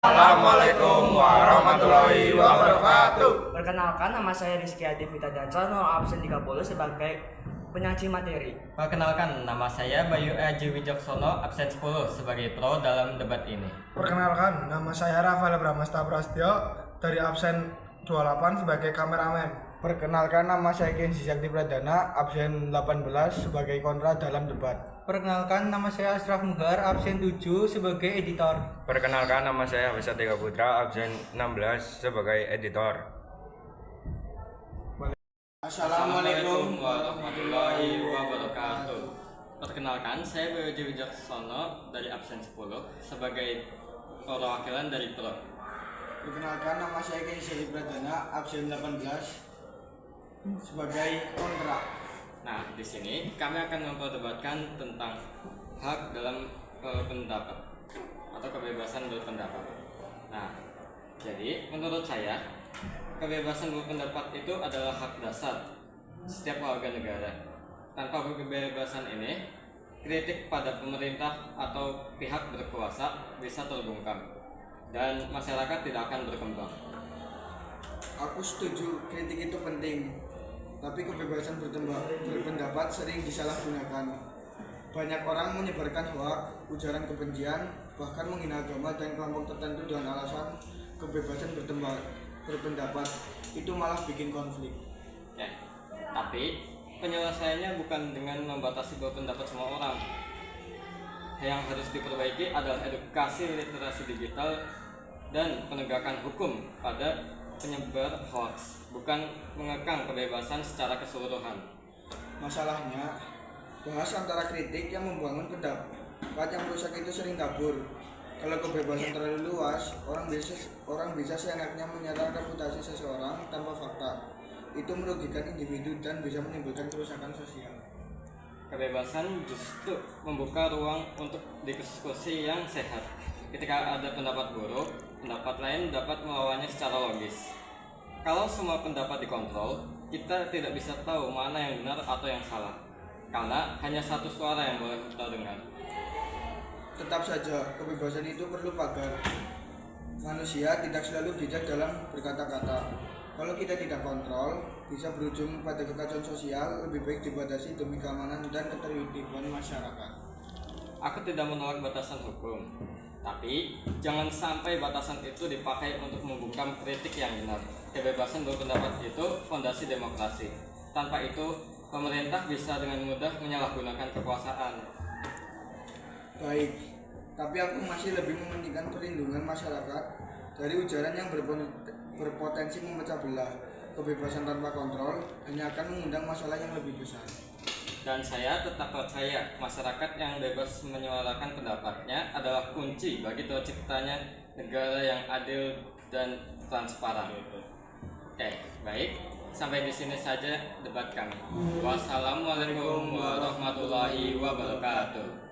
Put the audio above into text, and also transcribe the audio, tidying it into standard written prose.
Assalamualaikum warahmatullahi wabarakatuh. Perkenalkan, nama saya Rizky Adi Vita Dansa, nomor absen 30 sebagai penyaji materi. Perkenalkan, nama saya Bayu Aji Wijaksono, absen 10 sebagai pro dalam debat ini. Perkenalkan, nama saya Rafael Bramasta Prastyo dari absen 28 sebagai kameramen. Perkenalkan, nama saya Kenzi Sakti Pradana, absen 18 sebagai kontra dalam debat. Perkenalkan, nama saya Asraf Muhar, absen 7 sebagai editor. Perkenalkan, nama saya Bisa Tiga Putra, absen 16 sebagai editor. Assalamualaikum warahmatullahi wabarakatuh. Perkenalkan, saya Bayu Aji Wijaksono dari absen 10 sebagai perwakilan dari pro. Perkenalkan, nama saya Kenzi Sakti Pradana, absen 18 sebagai kontra. Nah, di sini kami akan memperdebatkan tentang hak dalam pendapat atau kebebasan berpendapat. Nah, jadi menurut saya kebebasan berpendapat itu adalah hak dasar setiap warga negara. Tanpa kebebasan ini, kritik pada pemerintah atau pihak berkuasa bisa terbungkam dan masyarakat tidak akan berkembang. Aku setuju kritik itu penting, tapi kebebasan berpendapat sering disalahgunakan. Banyak orang menyebarkan hoaks, ujaran kebencian, bahkan menghina agama dan kelompok tertentu dengan alasan kebebasan berpendapat. Itu malah bikin konflik. Ya, tapi penyelesaiannya bukan dengan membatasi berpendapat semua orang. Yang harus diperbaiki adalah edukasi literasi digital dan penegakan hukum pada penyebar hoaks, bukan mengekang kebebasan secara keseluruhan. Masalahnya, bahas antara kritik yang membangun pendapat yang merusak itu sering kabur. Kalau kebebasan terlalu luas, orang bisa seenaknya menyerang reputasi seseorang tanpa fakta. Itu merugikan individu dan bisa menimbulkan kerusakan sosial. Kebebasan justru membuka ruang untuk diskusi yang sehat. Ketika ada pendapat buruk, pendapat lain dapat melawannya secara logis. Kalau semua pendapat dikontrol, kita tidak bisa tahu mana yang benar atau yang salah, karena hanya satu suara yang boleh kita dengar. Tetap saja, kebebasan itu perlu pagar. Manusia tidak selalu bijak dalam berkata-kata. Kalau kita tidak kontrol, bisa berujung pada kekacauan sosial. Lebih baik dibatasi demi keamanan dan ketertiban masyarakat. Aku tidak menolak batasan hukum, tapi jangan sampai batasan itu dipakai untuk membungkam kritik yang benar. Kebebasan berpendapat itu fondasi demokrasi. Tanpa itu, pemerintah bisa dengan mudah menyalahgunakan kekuasaan. Baik, tapi aku masih lebih mementingkan perlindungan masyarakat dari ujaran yang berpotensi memecah belah. Kebebasan tanpa kontrol hanya akan mengundang masalah yang lebih besar. Dan saya tetap percaya masyarakat yang bebas menyuarakan pendapatnya adalah kunci bagi terciptanya negara yang adil dan transparan. Oke, baik. Sampai di sini saja debat kami. Wassalamualaikum warahmatullahi wabarakatuh.